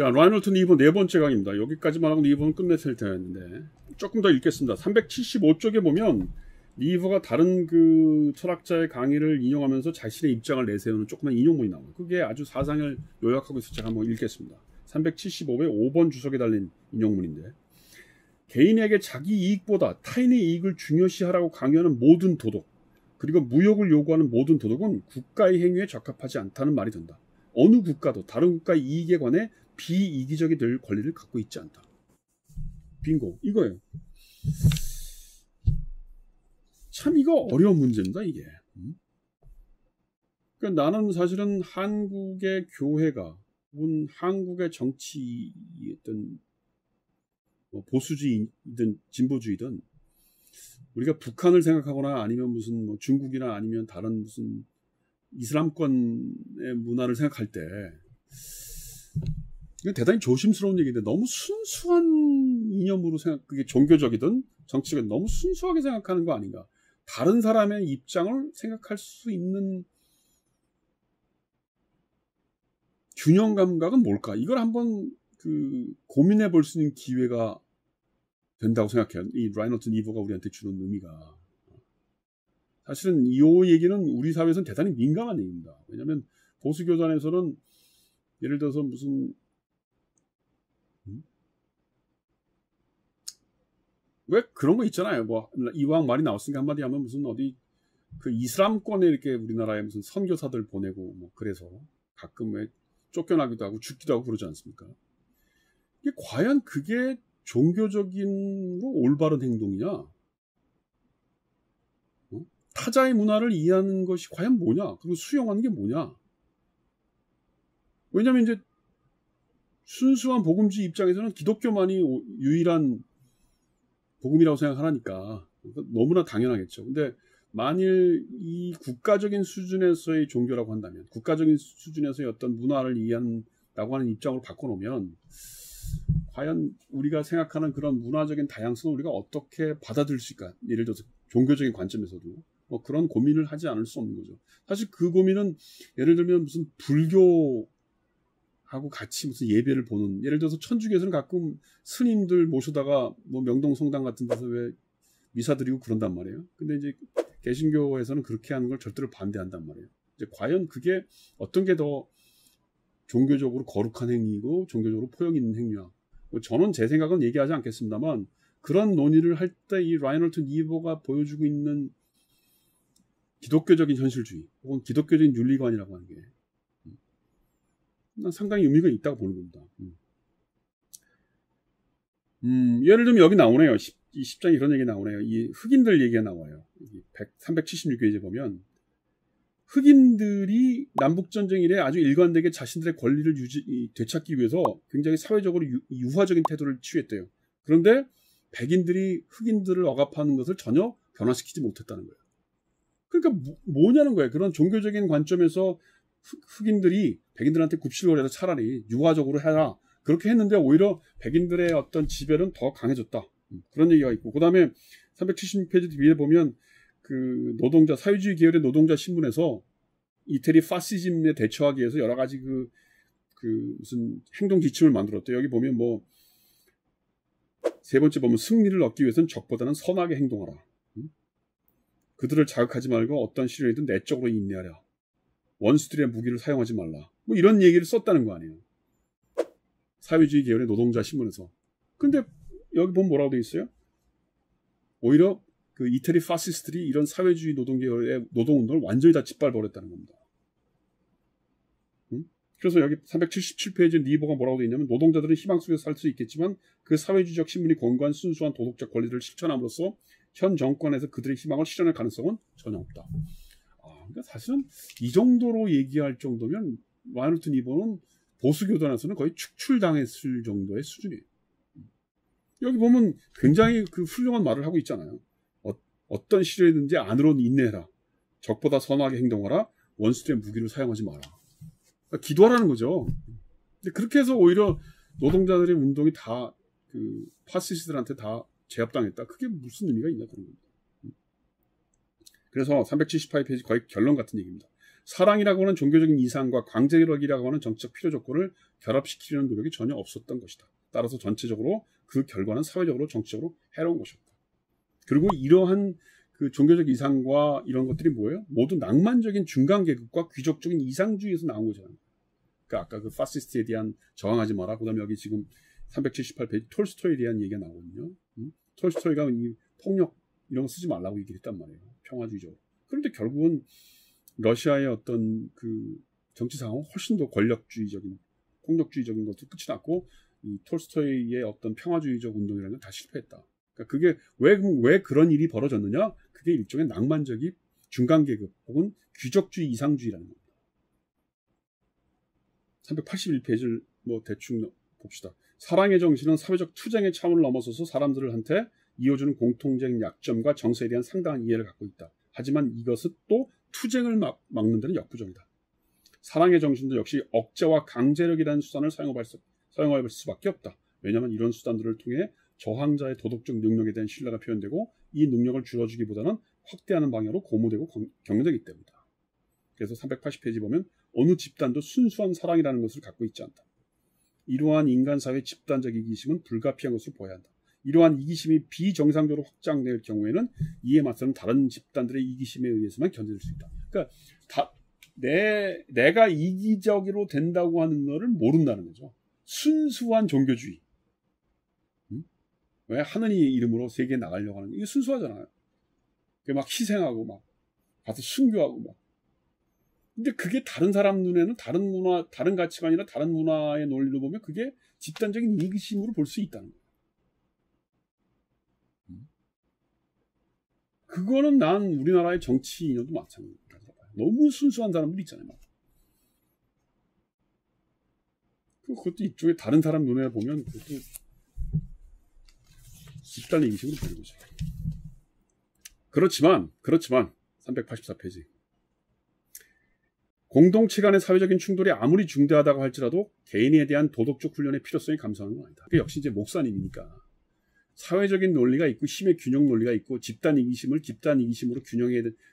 자, 라이널튼 2번 네 번째 강의입니다. 여기까지만 하고 2번은 끝냈을 텐데 조금 더 읽겠습니다. 375쪽에 보면 리버가 다른 그 철학자의 강의를 인용하면서 자신의 입장을 내세우는 조그만 인용문이 나와요. 그게 아주 사상을 요약하고 있어서 제가 한번 읽겠습니다. 375의 5번 주석에 달린 인용문인데, 개인에게 자기 이익보다 타인의 이익을 중요시하라고 강요하는 모든 도덕, 그리고 무역을 요구하는 모든 도덕은 국가의 행위에 적합하지 않다는 말이 된다. 어느 국가도 다른 국가의 이익에 관해 비이기적이 될 권리를 갖고 있지 않다. 빙고, 이거예요. 참 이거 어려운 문제입니다, 이게. 그러니까 나는 사실은 한국의 교회가 혹은 한국의 정치든 뭐 보수주의든 진보주의든 우리가 북한을 생각하거나 아니면 무슨 뭐 중국이나 아니면 다른 무슨 이슬람권의 문화를 생각할 때 이건 대단히 조심스러운 얘기인데, 너무 순수한 이념으로 그게 종교적이든 정치적이든 너무 순수하게 생각하는 거 아닌가. 다른 사람의 입장을 생각할 수 있는 균형 감각은 뭘까? 이걸 한번 고민해 볼 수 있는 기회가 된다고 생각해요. 이 라이너튼 이버가 우리한테 주는 의미가. 사실은 이 얘기는 우리 사회에서는 대단히 민감한 얘기입니다. 왜냐하면 보수교단에서는 예를 들어서 무슨 왜 그런 거 있잖아요. 뭐 이왕 말이 나왔으니까 한마디 하면 무슨 어디 그 이슬람권에 이렇게 우리나라에 무슨 선교사들 보내고 뭐 그래서 가끔 왜 쫓겨나기도 하고 죽기도 하고 그러지 않습니까? 이게 과연 그게 종교적인로 올바른 행동이냐? 타자의 문화를 이해하는 것이 과연 뭐냐? 그리고 수용하는 게 뭐냐? 왜냐하면 이제 순수한 복음주의 입장에서는 기독교만이 유일한 복음이라고 생각하니까 너무나 당연하겠죠. 근데 만일 이 국가적인 수준에서의 종교라고 한다면, 국가적인 수준에서의 어떤 문화를 이해한다고 하는 입장으로 바꿔놓으면 과연 우리가 생각하는 그런 문화적인 다양성을 우리가 어떻게 받아들일 수 있을까? 예를 들어서 종교적인 관점에서도 뭐 그런 고민을 하지 않을 수 없는 거죠. 사실 그 고민은 예를 들면 무슨 불교하고 같이 무슨 예배를 보는, 예를 들어서 천주교에서는 가끔 스님들 모셔다가 뭐 명동성당 같은 데서 왜 미사 드리고 그런단 말이에요. 근데 이제 개신교에서는 그렇게 하는 걸 절대로 반대한단 말이에요. 이제 과연 그게 어떤 게 더 종교적으로 거룩한 행위고 종교적으로 포용 있는 행위야. 뭐 저는 제 생각은 얘기하지 않겠습니다만, 그런 논의를 할 때 이 라이널튼 이버가 보여주고 있는 기독교적인 현실주의 혹은 기독교적인 윤리관이라고 하는 게 난 상당히 의미가 있다고 보는 겁니다. 예를 들면 여기 나오네요. 이 10장에 이런 얘기 나오네요. 이 흑인들 얘기가 나와요. 376페이지에 보면 흑인들이 남북전쟁 이래 아주 일관되게 자신들의 권리를 되찾기 위해서 굉장히 사회적으로 유화적인 태도를 취했대요. 그런데 백인들이 흑인들을 억압하는 것을 전혀 변화시키지 못했다는 거예요. 그러니까 뭐냐는 거예요. 그런 종교적인 관점에서 흑인들이 백인들한테 굽실거려서 차라리 유화적으로 해라, 그렇게 했는데 오히려 백인들의 어떤 지배는 더 강해졌다. 그런 얘기가 있고, 그 다음에 376페이지 뒤에 보면 그 노동자, 사회주의 계열의 노동자 신문에서 이태리 파시즘에 대처하기 위해서 여러 가지 그 무슨 행동 지침을 만들었대요. 여기 보면 뭐 세 번째 보면 승리를 얻기 위해서는 적보다는 선하게 행동하라. 그들을 자극하지 말고 어떤 시련이든 내적으로 인내하라. 원수들의 무기를 사용하지 말라. 뭐 이런 얘기를 썼다는 거 아니에요. 사회주의 계열의 노동자 신문에서. 근데 여기 보면 뭐라고 돼 있어요? 오히려 그 이태리 파시스트들이 이런 사회주의 노동계열의 노동운동을 완전히 다 짓밟아버렸다는 겁니다. 그래서 여기 377페이지 리버가 뭐라고 돼 있냐면, 노동자들은 희망 속에서 살 수 있겠지만 그 사회주의적 신분이 권고한 순수한 도덕적 권리를 실천함으로써 현 정권에서 그들의 희망을 실현할 가능성은 전혀 없다. 그러니까 사실은 이 정도로 얘기할 정도면 라이널튼 이버는 보수교단에서는 거의 축출당했을 정도의 수준이에요. 여기 보면 굉장히 그 훌륭한 말을 하고 있잖아요. 어떤 시련이든지 안으로 인내해라. 적보다 선하게 행동하라. 원수들의 무기를 사용하지 마라. 그러니까 기도하라는 거죠. 근데 그렇게 해서 오히려 노동자들의 운동이 다 그 파시스트들한테 다 제압당했다. 그게 무슨 의미가 있냐 그런 겁니다. 그래서 378페이지 거의 결론 같은 얘기입니다. 사랑이라고 하는 종교적인 이상과 광재력이라고 하는 정치적 필요 조건을 결합시키려는 노력이 전혀 없었던 것이다. 따라서 전체적으로 그 결과는 사회적으로 정치적으로 해로운 것이었다. 그리고 이러한 그 종교적 이상과 이런 것들이 뭐예요? 모두 낭만적인 중간 계급과 귀족적인 이상주의에서 나온 거잖아요. 그러니까 아까 그 파시스트에 대한 저항하지 마라. 그다음에 여기 지금 378페이지 톨스토이에 대한 얘기가 나오거든요. 톨스토이가 이 폭력 이런 거 쓰지 말라고 얘기를 했단 말이에요. 평화주의적으로. 그런데 결국은 러시아의 어떤 그 정치 상황은 훨씬 더 권력주의적인, 폭력주의적인 것도 끝이 났고, 이 톨스토이의 어떤 평화주의적 운동이라는 건 다 실패했다. 그러니까 그게 왜 그런 일이 벌어졌느냐? 그게 일종의 낭만적인 중간 계급 혹은 귀족주의 이상주의라는 겁니다. 381페이지를 뭐 대충 봅시다. 사랑의 정신은 사회적 투쟁의 차원을 넘어서서 사람들한테 이어주는 공통적인 약점과 정서에 대한 상당한 이해를 갖고 있다. 하지만 이것은 또 투쟁을 막는 데는 역부족이다. 사랑의 정신도 역시 억제와 강제력이라는 수단을 사용할 수밖에 없다. 왜냐하면 이런 수단들을 통해 저항자의 도덕적 능력에 대한 신뢰가 표현되고 이 능력을 줄여주기보다는 확대하는 방향으로 고무되고 경영되기 때문이다. 그래서 380페이지 보면 어느 집단도 순수한 사랑이라는 것을 갖고 있지 않다. 이러한 인간사회의 집단적 이기심은 불가피한 것으로 보아야 한다. 이러한 이기심이 비정상적으로 확장될 경우에는 이에 맞서는 다른 집단들의 이기심에 의해서만 견뎌질 수 있다. 그러니까 내가 이기적으로 된다고 하는 것을 모른다는 거죠. 순수한 종교주의. 왜 하느님 이름으로 세계에 나가려고 하는 거? 이게 순수하잖아요. 막 희생하고 막 가서 순교하고 막. 근데 그게 다른 사람 눈에는 다른 문화, 다른 가치관이나 다른 문화의 논리로 보면 그게 집단적인 이기심으로 볼 수 있다는 거예요. 그거는 난 우리나라의 정치인도 마찬가지라고 봐요. 너무 순수한 사람들 있잖아요. 막. 그것도 이쪽에 다른 사람 눈에 보면 그것도 집단의 이기심으로 보는 거죠. 그렇지만 384페이지. 공동체 간의 사회적인 충돌이 아무리 중대하다고 할지라도 개인에 대한 도덕적 훈련의 필요성이 감소하는 건 아니다. 역시 이제 목사님이니까 사회적인 논리가 있고 힘의 균형 논리가 있고 집단 이기심을 집단 이기심으로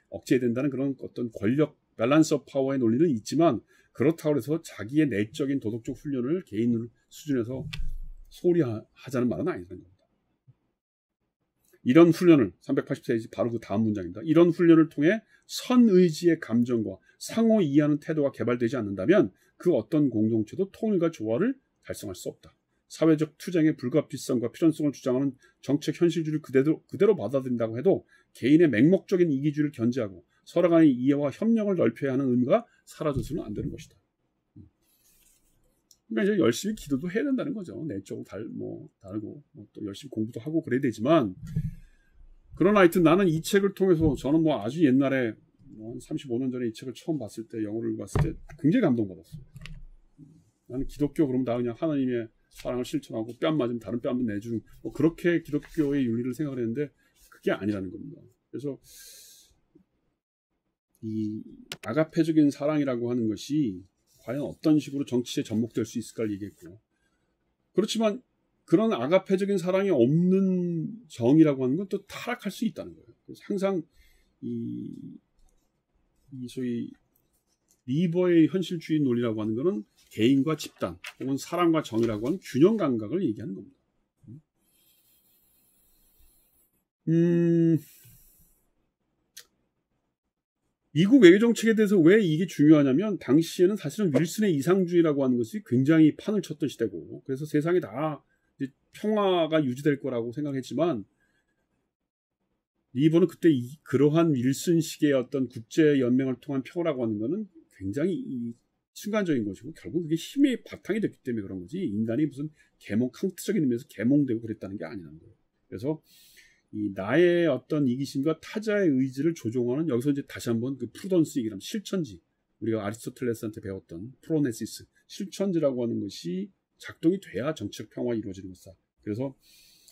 억제해야 된다는 그런 어떤 권력 밸런스 오브 파워의 논리는 있지만 그렇다고 해서 자기의 내적인 도덕적 훈련을 개인 수준에서 소홀히 하자는 말은 아니라는 겁니다. 이런 훈련을 380페이지 바로 그 다음 문장입니다. 이런 훈련을 통해 선의지의 감정과 상호 이해하는 태도가 개발되지 않는다면 그 어떤 공동체도 통일과 조화를 달성할 수 없다. 사회적 투쟁의 불가피성과 필연성을 주장하는 정책 현실주의를 그대로 받아들인다고 해도 개인의 맹목적인 이기주의를 견제하고 서로 간의 이해와 협력을 넓혀야 하는 의미가 사라져서는 안 되는 것이다. 그러니까 이제 열심히 기도도 해야 된다는 거죠. 내적으로 다르고 또 열심히 공부도 하고 그래야 되지만 그러나 하여튼 나는 이 책을 통해서 저는 뭐 아주 옛날에 한 35년 전에 이 책을 처음 봤을 때 영어를 봤을 때 굉장히 감동받았어요. 나는 기독교 그러면 나 그냥 하나님의 사랑을 실천하고 뺨 맞으면 다른 뺨도 내주는 뭐 그렇게 기독교의 윤리를 생각을 했는데 그게 아니라는 겁니다. 그래서 이 아가페적인 사랑이라고 하는 것이 과연 어떤 식으로 정치에 접목될 수 있을까를 얘기했고 그렇지만 그런 아가페적인 사랑이 없는 정이라고 하는 건 또 타락할 수 있다는 거예요. 그래서 항상 이 소위 리버의 현실주의 논리라고 하는 것은 개인과 집단 혹은 사랑과 정이라고 하는 균형 감각을 얘기하는 겁니다. 미국 외교정책에 대해서 왜 이게 중요하냐면 당시에는 사실은 윌슨의 이상주의라고 하는 것이 굉장히 판을 쳤던 시대고 그래서 세상이 다 이제 평화가 유지될 거라고 생각했지만 리버는 그때 그러한 윌슨식의 어떤 국제연맹을 통한 평화라고 하는 것은 굉장히 순간적인 것이고 결국 그게 힘의 바탕이 됐기 때문에 그런 거지 인간이 무슨 캉트적인 의미에서 계몽되고 그랬다는 게 아니라는 거예요. 그래서 이 나의 어떤 이기심과 타자의 의지를 조종하는 여기서 이제 다시 한번 그 프루던스 얘기를 하면 실천지 우리가 아리스토텔레스한테 배웠던 프로네시스 실천지라고 하는 것이 작동이 돼야 정치적 평화가 이루어지는 것이다. 그래서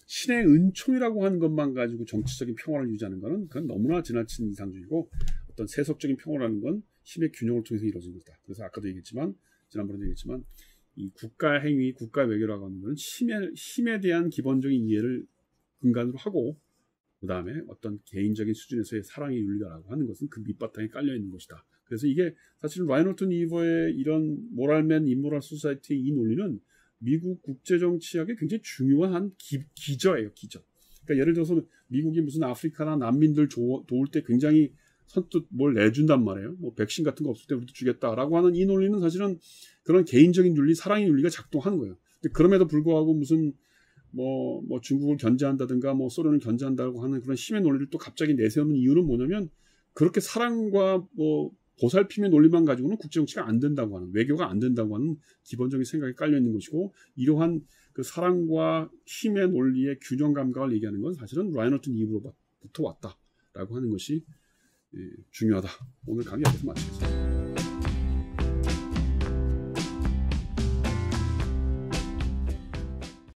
신의 은총이라고 하는 것만 가지고 정치적인 평화를 유지하는 것은 그건 너무나 지나친 이상주의고 어떤 세속적인 평화라는 건 힘의 균형을 통해서 이루어지는 것이다. 그래서 아까도 얘기했지만 지난번에도 얘기했지만 이 국가 행위, 국가 외교라고 하는 것은 힘에 대한 기본적인 이해를 근간으로 하고 그 다음에 어떤 개인적인 수준에서의 사랑의 윤리가라고 하는 것은 그 밑바탕에 깔려 있는 것이다. 그래서 이게 사실 라이너트 니버의 이런 모랄맨 인모럴 소사이티의 이 논리는 미국 국제정치학의 굉장히 중요한 기저예요. 기저. 그러니까 예를 들어서 미국이 무슨 아프리카나 난민들 도울 때 굉장히 선뜻 뭘 내준단 말이에요. 뭐 백신 같은 거 없을 때 우리도 주겠다라고 하는 이 논리는 사실은 그런 개인적인 윤리, 사랑의 윤리가 작동하는 거예요. 근데 그럼에도 불구하고 무슨 뭐 중국을 견제한다든가 뭐 소련을 견제한다고 하는 그런 힘의 논리를 또 갑자기 내세우는 이유는 뭐냐면 그렇게 사랑과 뭐 보살핌의 논리만 가지고는 국제정치가 안 된다고 하는, 외교가 안 된다고 하는 기본적인 생각이 깔려 있는 것이고, 이러한 그 사랑과 힘의 논리의 균형 감각을 얘기하는 건 사실은 라이너트 니버로부터 왔다라고 하는 것이 중요하다. 오늘 강의 여기서 마치겠습니다.